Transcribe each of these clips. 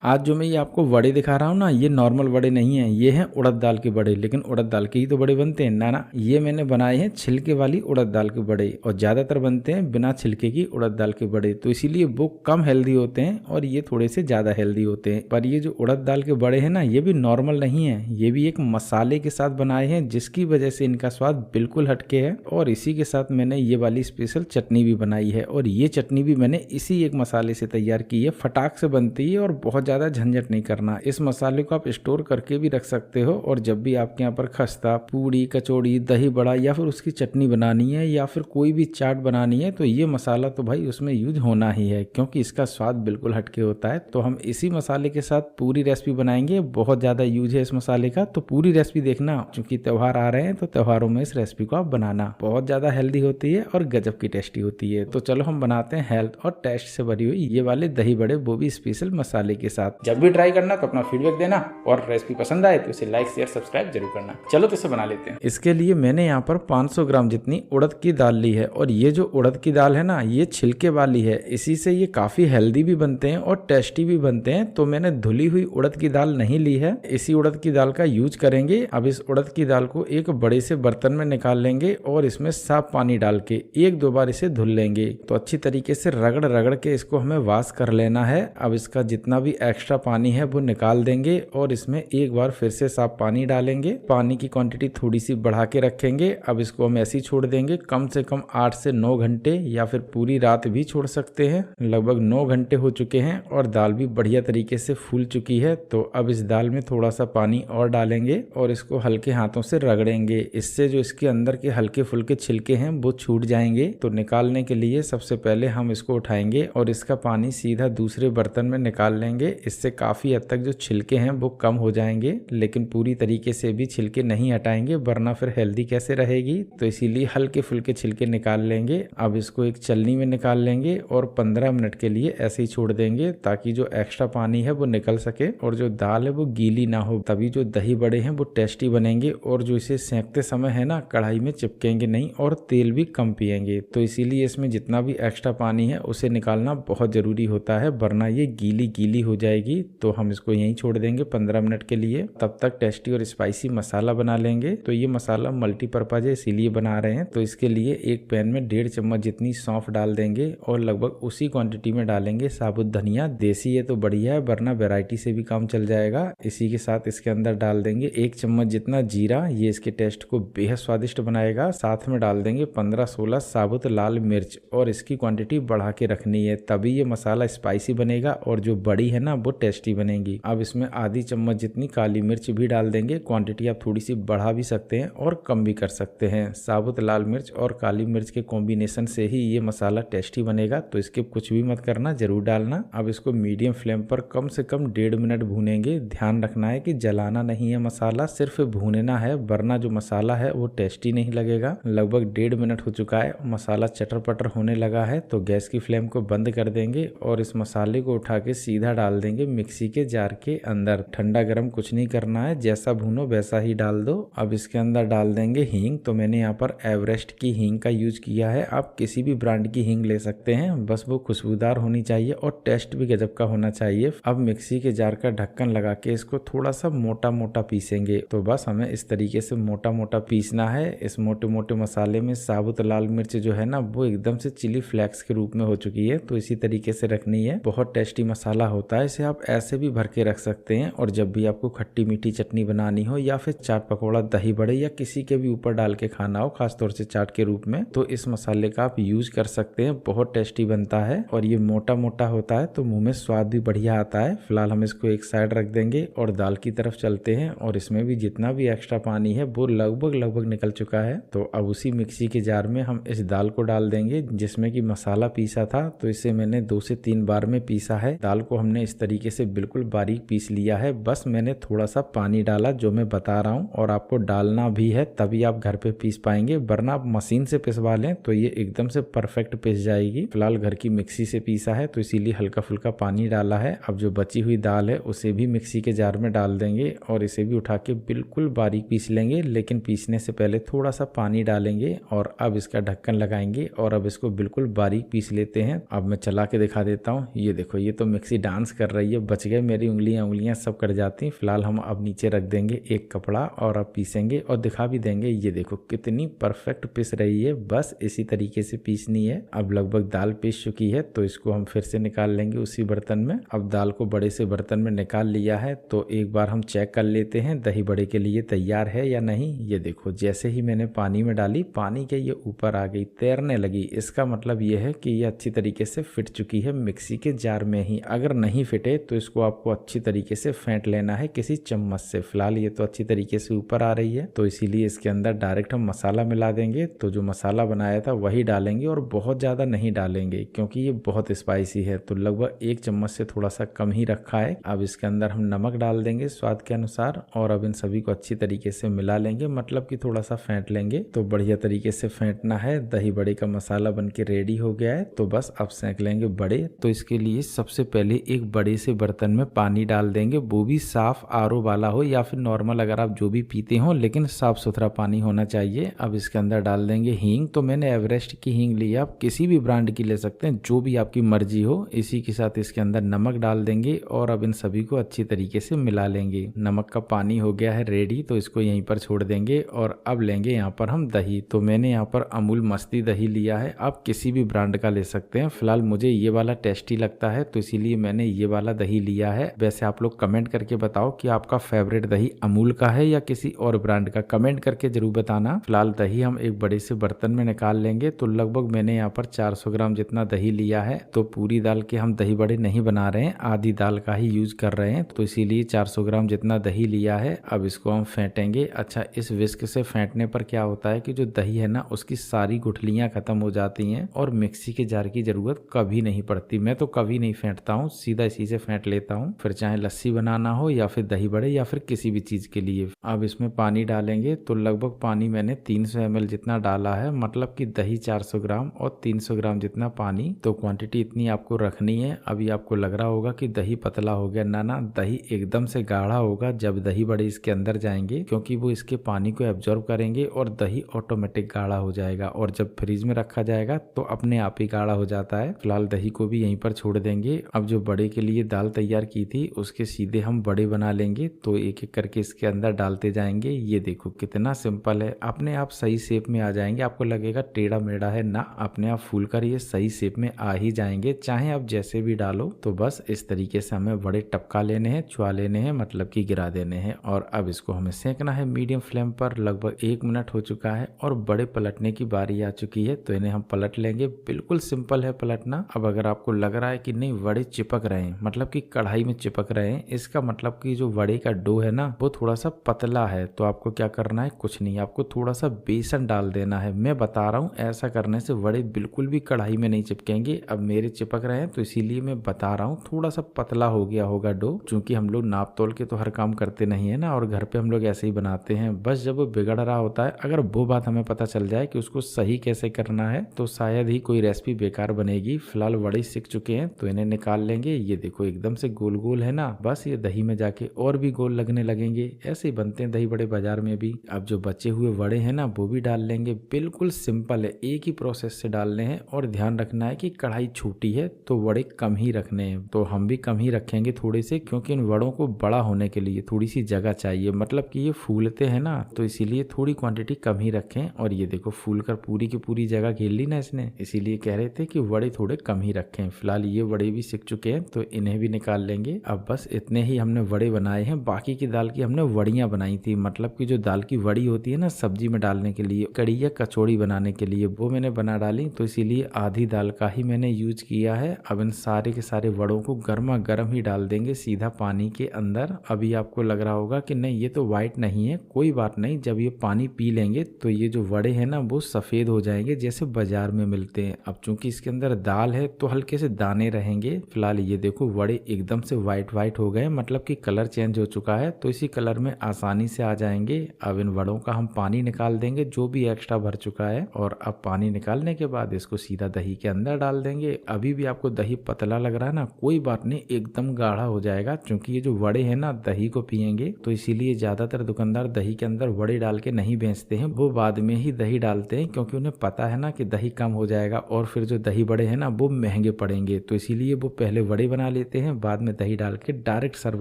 आज जो मैं ये आपको वड़े दिखा रहा हूँ ना, ये नॉर्मल वड़े नहीं हैं, ये हैं उड़द दाल के बड़े। लेकिन उड़द दाल के ही तो बड़े बनते हैं ना। ये मैंने बनाए हैं छिलके वाली उड़द दाल के बड़े, और ज़्यादातर बनते हैं बिना छिलके की उड़द दाल के बड़े, तो इसीलिए वो कम हेल्दी होते हैं और ये थोड़े से ज़्यादा हेल्दी होते हैं। पर ये जो उड़द दाल के बड़े हैं ना, ये भी नॉर्मल नहीं है, ये भी एक मसाले के साथ बनाए हैं, जिसकी वजह से इनका स्वाद बिल्कुल हटके है। और इसी के साथ मैंने ये वाली स्पेशल चटनी भी बनाई है, और ये चटनी भी मैंने इसी एक मसाले से तैयार की है। फटाक से बनती है और बहुत ज़्यादा झंझट नहीं करना। इस मसाले को आप स्टोर करके भी रख सकते हो, और जब भी आपके यहाँ पर खस्ता, पूड़ी, कचौड़ी, दही बड़ा या फिर उसकी चटनी बनानी है या फिर कोई भी चाट बनानी है, तो ये मसाला तो भाई उसमें यूज होना ही है, क्योंकि इसका स्वाद बिल्कुल हटके होता है। तो हम इसी मसाले के साथ पूरी रेसिपी बनाएंगे। बहुत ज़्यादा यूज है इस मसाले का, तो पूरी रेसिपी देखना। चूंकि त्यौहार आ रहे हैं तो त्योहारों में इस रेसिपी को आप बनाना। बहुत ज़्यादा हेल्दी होती है और गजब की टेस्टी होती है। तो चलो हम बनाते हैं हेल्थ और टेस्ट से भरी हुई ये वाले दही बड़े, वो भी स्पेशल मसाले के साथ। जब भी ट्राई करना तो अपना फीडबैक देना, और रेसिपी पसंद आए तो इसे लाइक, शेयर, सब्सक्राइब जरूर करना। चलो तो इसे बना लेते हैं। इसके लिए मैंने यहाँ पर 500 ग्राम जितनी उड़द की दाल ली है, और ये जो उड़द की दाल है ना, ये छिलके वाली है। इसी से ये काफी हेल्दी भी बनते हैं और टेस्टी भी बनते हैं। तो मैंने धुली हुई उड़द की दाल नहीं ली है, इसी उड़द की दाल का यूज करेंगे। अब इस उड़द की दाल को एक बड़े से बर्तन में निकाल लेंगे और इसमें साफ पानी डाल के 1-2 बार इसे धुल लेंगे। तो अच्छी तरीके से रगड़ रगड़ के इसको हमें वॉश कर लेना है। अब इसका जितना भी एक्स्ट्रा पानी है वो निकाल देंगे, और इसमें एक बार फिर से साफ पानी डालेंगे। पानी की क्वांटिटी थोड़ी सी बढ़ा के रखेंगे। अब इसको हम ऐसे ही छोड़ देंगे, कम से कम 8 से 9 घंटे, या फिर पूरी रात भी छोड़ सकते हैं। लगभग 9 घंटे हो चुके हैं और दाल भी बढ़िया तरीके से फूल चुकी है। तो अब इस दाल में थोड़ा सा पानी और डालेंगे और इसको हल्के हाथों से रगड़ेंगे। इससे जो इसके अंदर के हल्के फुल्के छिलके हैं वो छूट जाएंगे। तो निकालने के लिए सबसे पहले हम इसको उठाएंगे और इसका पानी सीधा दूसरे बर्तन में निकाल लेंगे। इससे काफी हद तक जो छिलके हैं वो कम हो जाएंगे, लेकिन पूरी तरीके से भी छिलके नहीं हटाएंगे, वरना फिर हेल्दी कैसे रहेगी। तो इसीलिए हल्के फुल्के छिलके निकाल लेंगे। अब इसको एक छलनी में निकाल लेंगे और 15 मिनट के लिए ऐसे ही छोड़ देंगे, ताकि जो एक्स्ट्रा पानी है वो निकल सके और जो दाल है वो गीली ना हो। तभी जो दही बड़े हैं वो टेस्टी बनेंगे, और जो इसे सेंकते समय है ना, कढ़ाई में चिपकेंगे नहीं और तेल भी कम पिएंगे। तो इसीलिए इसमें जितना भी एक्स्ट्रा पानी है उसे निकालना बहुत जरूरी होता है, वरना ये गीली गीली हो जाएगी। तो हम इसको यहीं छोड़ देंगे 15 मिनट के लिए। तब तक टेस्टी और स्पाइसी मसाला बना लेंगे। तो ये मसाला मल्टीपर्पज है, इसीलिए बना रहे हैं। तो इसके लिए एक पैन में 1.5 चम्मच जितनी सौंफ डाल देंगे, और लगभग उसी क्वांटिटी में डालेंगे साबुत धनिया। देसी है तो बढ़िया है, वरना वैरायटी से भी काम चल जाएगा। इसी के साथ इसके अंदर डाल देंगे 1 चम्मच जितना जीरा, ये इसके टेस्ट को बेहद स्वादिष्ट बनाएगा। साथ में डाल देंगे 15-16 साबुत लाल मिर्च, और इसकी क्वांटिटी बढ़ा के रखनी है, तभी ये मसाला स्पाइसी बनेगा और जो बड़ी है ना वो टेस्टी बनेगी। अब इसमें आधी चम्मच जितनी काली मिर्च भी डाल देंगे। क्वांटिटी आप थोड़ी सी बढ़ा भी सकते हैं और कम भी कर सकते हैं। साबुत लाल मिर्च और काली मिर्च के कॉम्बिनेशन से ही ये मसाला टेस्टी बनेगा, तो इसके कुछ भी मत करना, जरूर डालना। अब इसको मीडियम फ्लेम पर कम से कम 1.5 मिनट भूनेंगे। ध्यान रखना है कि जलाना नहीं है मसाला, सिर्फ भूनना है, वरना जो मसाला है वो टेस्टी नहीं लगेगा। लगभग 1.5 मिनट हो चुका है, मसाला चटर पटर होने लगा है। तो गैस की फ्लेम को बंद कर देंगे और इस मसाले को उठा के सीधा डाल देंगे मिक्सी के जार के अंदर। ठंडा गरम कुछ नहीं करना है, जैसा भूनो वैसा ही डाल दो। अब इसके अंदर डाल देंगे हींग। तो मैंने यहाँ पर एवरेस्ट की हींग का यूज किया है, आप किसी भी ब्रांड की हींग ले सकते हैं, बस वो खुशबूदार होनी चाहिए और टेस्ट भी गजब का होना चाहिए। अब मिक्सी के जार का ढक्कन लगा के इसको थोड़ा सा मोटा मोटा पीसेंगे। तो बस हमें इस तरीके से मोटा मोटा पीसना है। इस मोटे मोटे मसाले में साबुत लाल मिर्च जो है ना, वो एकदम से चिली फ्लेक्स के रूप में हो चुकी है। तो इसी तरीके से रखनी है। बहुत टेस्टी मसाला होता है, इसे आप ऐसे भी भर के रख सकते हैं। और जब भी आपको खट्टी मीठी चटनी बनानी हो, या फिर चाट पकौड़ा, दही बड़े, या किसी के भी ऊपर डाल के खाना हो, खासतौर से चाट के रूप में, तो इस मसाले का आप यूज कर सकते हैं। बहुत टेस्टी बनता है और ये मोटा मोटा होता है, तो मुंह में स्वाद भी बढ़िया आता है। फिलहाल हम इसको एक साइड रख देंगे और दाल की तरफ चलते हैं। और इसमें भी जितना भी एक्स्ट्रा पानी है वो लगभग निकल चुका है। तो अब उसी मिक्सी के जार में हम इस दाल को डाल देंगे, जिसमें कि मसाला पीसा था। तो इसे मैंने 2 से 3 बार में पीसा है। दाल को हमने इस तरीके से बिल्कुल बारीक पीस लिया है। बस मैंने थोड़ा सा पानी डाला, जो मैं बता रहा हूँ, और आपको डालना भी है, तभी आप घर पे पीस पाएंगे, वरना आप मशीन से पिसवा लें तो ये एकदम से परफेक्ट पिस जाएगी। फिलहाल घर की मिक्सी से पीसा है, तो इसीलिए हल्का फुल्का पानी डाला है। अब जो बची हुई दाल है उसे भी मिक्सी के जार में डाल देंगे और इसे भी उठा के बिल्कुल बारीक पीस लेंगे, लेकिन पीसने से पहले थोड़ा सा पानी डालेंगे। और अब इसका ढक्कन लगाएंगे और अब इसको बिल्कुल बारीक पीस लेते हैं। अब मैं चला के दिखा देता हूँ। ये देखो, ये तो मिक्सी डांस कर कर रही है, बच गए मेरी उंगलियां सब कट जाती। फिलहाल हम अब नीचे रख देंगे एक कपड़ा और अब पीसेंगे और दिखा भी देंगे। ये देखो कितनी परफेक्ट पिस रही है, बस इसी तरीके से पीसनी है। अब लगभग दाल पीस चुकी है तो इसको हम फिर से निकाल लेंगे उसी बर्तन में। अब दाल को बड़े से बर्तन में निकाल लिया है तो एक बार हम चेक कर लेते हैं दही बड़े के लिए तैयार है या नहीं। ये देखो जैसे ही मैंने पानी में डाली, पानी के ये ऊपर आ गई, तैरने लगी। इसका मतलब ये है कि ये अच्छी तरीके से फिट चुकी है मिक्सी के जार में ही। अगर नहीं फिटे तो इसको आपको अच्छी तरीके से फेंट लेना है किसी चम्मच से। फिलहाल ये तो अच्छी तरीके से ऊपर आ रही है तो इसीलिए इसके अंदर डायरेक्ट हम मसाला मिला देंगे। तो जो मसाला बनाया था वही डालेंगे और बहुत ज़्यादा नहीं डालेंगे क्योंकि ये बहुत स्पाइसी है। तो लगभग 1 चम्मच से थोड़ा सा कम ही रखा है। अब इसके अंदर हम नमक डाल देंगे स्वाद के अनुसार और अब इन सभी को अच्छी तरीके से मिला लेंगे, मतलब कि थोड़ा सा फेंट लेंगे। तो बढ़िया तरीके से फेंटना है। दही बड़े का मसाला बनके रेडी हो गया है तो बस अब सेंक लेंगे बड़े। तो इसके लिए सबसे पहले एक बड़े से बर्तन में पानी डाल देंगे, वो भी साफ आरओ वाला हो या फिर नॉर्मल, अगर आप जो भी पीते हो, लेकिन साफ सुथरा पानी होना चाहिए। अब इसके अंदर डाल देंगे हींग। तो मैंने एवरेस्ट की हींग ली है, आप किसी भी ब्रांड की ले सकते हैं, जो भी आपकी मर्जी हो। इसी के साथ इसके अंदर नमक डाल देंगे और अब इन सभी को अच्छी तरीके से मिला लेंगे। नमक का पानी हो गया है रेडी तो इसको यहीं पर छोड़ देंगे और अब लेंगे यहाँ पर हम दही। तो मैंने यहाँ पर अमूल मस्ती दही लिया है, आप किसी भी ब्रांड का ले सकते हैं। फिलहाल मुझे ये वाला टेस्टी लगता है तो इसीलिए मैंने ये वाला दही लिया है। वैसे आप लोग कमेंट करके बताओ कि आपका फेवरेट दही अमूल का है या किसी और ब्रांड का, कमेंट करके जरूर बताना। फिलहाल दही हम एक बड़े से बर्तन में निकाल लेंगे। तो लगभग मैंने यहाँ पर 400 ग्राम जितना दही लिया है। तो पूरी दाल के हम दही बड़े नहीं बना रहे हैं, आधी दाल का ही यूज कर रहे हैं तो इसीलिए 400 ग्राम जितना दही लिया है। अब इसको हम फेंटेंगे। अच्छा, इस विस्क से फेंटने पर क्या होता है कि जो दही है ना उसकी सारी गुठलियां खत्म हो जाती हैं और मिक्सी के जार की जरूरत कभी नहीं पड़ती। मैं तो कभी नहीं फेंटता हूँ, सीधा इसी से फेंट लेता हूँ। फिर चाहे लस्सी बनाना हो या फिर दही बड़े या फिर किसी भी चीज के लिए। अब इसमें पानी डालेंगे। तो लगभग पानी मैंने 300 ml जितना डाला है, मतलब कि दही 400 ग्राम और 300 ग्राम जितना पानी। तो क्वांटिटी इतनी आपको रखनी है। अभी आपको लग रहा होगा कि दही पतला हो गया, ना ना, दही एकदम से गाढ़ा होगा जब दही बड़े इसके अंदर जाएंगे, क्योंकि वो इसके पानी को एब्जॉर्ब करेंगे और दही ऑटोमेटिक गाढ़ा हो जाएगा। और जब फ्रिज में रखा जाएगा तो अपने आप ही गाढ़ा हो जाता है। फिलहाल दही को भी यहीं पर छोड़ देंगे। अब जो बड़े के लिए दाल तैयार की थी उसके सीधे हम बड़े बना लेंगे। तो एक एक करके इसके अंदर डालते जाएंगे। ये देखो कितना सिंपल है, अपने आप सही शेप में आ जाएंगे। आपको लगेगा टेढ़ा मेढ़ा है, ना, अपने आप फूल कर ये सही शेप में आ ही जाएंगे, चाहे आप जैसे भी डालो। तो बस इस तरीके से हमें बड़े टपका लेने हैं, छुआ लेने हैं, मतलब कि गिरा देने हैं। और अब इसको हमें सेकना है मीडियम फ्लेम पर। लगभग 1 मिनट हो चुका है और बड़े पलटने की बारी आ चुकी है तो इन्हें हम पलट लेंगे। बिल्कुल सिंपल है पलटना। अब अगर आपको लग रहा है कि नहीं वड़े चिपक रहे हैं, मतलब कि कढ़ाई में चिपक रहे हैं, इसका मतलब कि जो वड़े का डो है ना वो थोड़ा सा पतला है। तो आपको क्या करना है, कुछ नहीं, आपको थोड़ा सा बेसन डाल देना है। मैं बता रहा हूँ ऐसा करने से वड़े बिल्कुल भी कढ़ाई में नहीं चिपकेंगे। अब मेरे चिपक रहे हैं तो इसीलिए मैं बता रहा हूँ, थोड़ा सा पतला हो गया होगा डो, क्योंकि हम लोग नाप तोल के तो हर काम करते नहीं है ना, और घर पे हम लोग ऐसे ही बनाते हैं। बस जब वो बिगड़ रहा होता है, अगर वो बात हमें पता चल जाए कि उसको सही कैसे करना है तो शायद ही कोई रेसिपी बेकार बनेगी। फिलहाल वड़े सीख चुके हैं तो इन्हें निकाल लेंगे। ये देखो एकदम से गोल गोल है ना, बस ये दही में जाके और भी गोल लगने लगेंगे। ऐसे ही बनते हैं दही बड़े बाजार में भी। अब जो बचे हुए वड़े हैं ना वो भी डाल लेंगे। बिल्कुल सिंपल है, एक ही प्रोसेस से डालने हैं और ध्यान रखना है कि कढ़ाई छोटी है तो वड़े कम ही रखने हैं। तो हम भी कम ही रखेंगे थोड़े से, क्योंकि इन वड़ों को बड़ा होने के लिए थोड़ी सी जगह चाहिए, मतलब कि ये फूलते हैं ना, तो इसीलिए थोड़ी क्वांटिटी कम ही रखें। और ये देखो फूल कर पूरी की पूरी जगह घेर ली ना इसने, इसीलिए कह रहे थे कि वड़े थोड़े कम ही रखें। फिलहाल ये वड़े भी सीख चुके हैं तो इन्हें भी निकाल लेंगे। अब बस इतने ही हमने वड़े बनाए हैं, बाकी की दाल की हमने वड़ियां बनाई थी, मतलब कि जो दाल की वड़ी होती है ना सब्जी में डालने के लिए, कड़ी या कचौड़ी बनाने के लिए, वो मैंने बना डाली। तो इसीलिए आधी दाल का ही मैंने यूज किया है। अब इन सारे के सारे वड़ों को गर्मा गर्म ही डाल देंगे सीधा पानी के अंदर। अभी आपको लग रहा होगा कि नहीं ये तो व्हाइट नहीं है, कोई बात नहीं, जब ये पानी पी लेंगे तो ये जो वड़े हैं ना वो सफेद हो जाएंगे जैसे बाजार में मिलते हैं। अब चूंकि इसके अंदर दाल है तो हल्के से दाने रहेंगे। फिलहाल ये देखो वड़े एकदम से व्हाइट व्हाइट हो गए, मतलब कि कलर चेंज हो चुका है, तो इसी कलर में आसानी से आ जाएंगे। अब इन वड़ों का हम पानी निकाल देंगे जो भी एक्स्ट्रा भर चुका है, और अब पानी निकालने के बाद इसको सीधा दही के अंदर डाल देंगे। अभी भी आपको दही पतला लग रहा है ना, कोई बात नहीं, एकदम गाढ़ा हो जाएगा, क्योंकि ये जो वड़े हैं ना दही को पियेंगे। तो इसीलिए ज्यादातर दुकानदार दही के अंदर वड़े डाल के नहीं बेचते हैं, वो बाद में ही दही डालते हैं, क्योंकि उन्हें पता है ना कि दही कम हो जाएगा और फिर जो दही बड़े हैं ना वो महंगे पड़ेंगे। तो इसीलिए वो पहले वड़े बना लेते लेते हैं, बाद में दही डाल के डायरेक्ट सर्व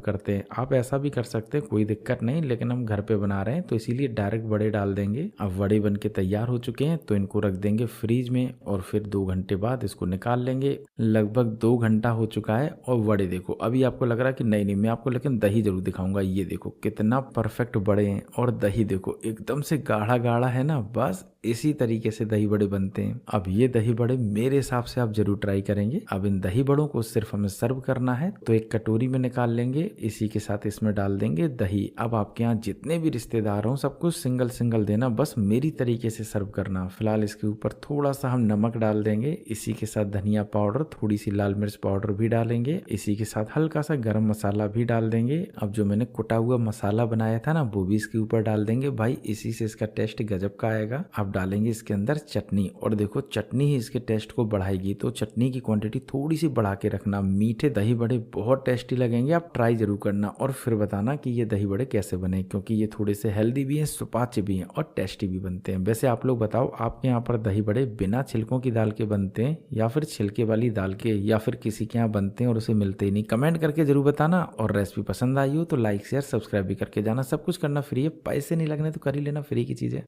करते हैं। आप ऐसा भी कर सकते हैं, कोई दिक्कत नहीं, लेकिन हम घर पे बना रहे हैं तो इसीलिए डायरेक्ट बड़े डाल देंगे। अब बड़े बन के तैयार हो चुके हैं तो इनको रख देंगे फ्रीज में और फिर 2 घंटे बाद इसको निकाल लेंगे। लगभग 2 घंटा हो चुका है और बड़े देखो, अभी आपको लग रहा है कि नहीं मैं आपको लेकिन दही जरूर दिखाऊंगा। ये देखो कितना परफेक्ट बड़े हैं और दही देखो एकदम से गाढ़ा गाढ़ा है ना, बस इसी तरीके से दही बड़े बनते हैं। अब ये दही बड़े मेरे हिसाब से आप जरूर ट्राई करेंगे। अब इन दही बड़ों को सिर्फ हमें सर्व करना है तो एक कटोरी में निकाल लेंगे, इसी के साथ इसमें डाल देंगे दही। अब आपके यहाँ जितने भी रिश्तेदार हों सबको सिंगल सिंगल देना, बस मेरी तरीके से सर्व करना। फिलहाल इसके ऊपर थोड़ा सा हम नमक डाल देंगे, इसी के साथ धनिया पाउडर, थोड़ी सी लाल मिर्च पाउडर भी डालेंगे, इसी के साथ हल्का सा गरम मसाला भी डाल देंगे। अब जो मैंने कुटा हुआ मसाला बनाया था ना वो भी इसके ऊपर डाल देंगे। भाई इसी से इसका टेस्ट गजब का आएगा। अब डालेंगे इसके अंदर चटनी, और देखो चटनी ही इसके टेस्ट को बढ़ाएगी, तो चटनी की क्वांटिटी थोड़ी सी बढ़ा के रखना। मीठे दही बड़े बहुत टेस्टी लगेंगे, आप ट्राई जरूर करना और फिर बताना कि ये दही बड़े कैसे बने, क्योंकि ये थोड़े से हेल्दी भी हैं, सुपाच्य भी हैं और टेस्टी भी बनते हैं। वैसे आप लोग बताओ, आपके यहाँ पर दही बड़े बिना छिलकों की दाल के बनते हैं या फिर छिलके वाली दाल के, या फिर किसी के यहाँ बनते हैं और उसे मिलते ही नहीं? कमेंट करके जरूर बताना। और रेसिपी पसंद आई हो तो लाइक शेयर सब्सक्राइब भी करके जाना। सब कुछ करना फ्री है, पैसे नहीं लगने तो कर ही लेना, फ्री की चीज़ है।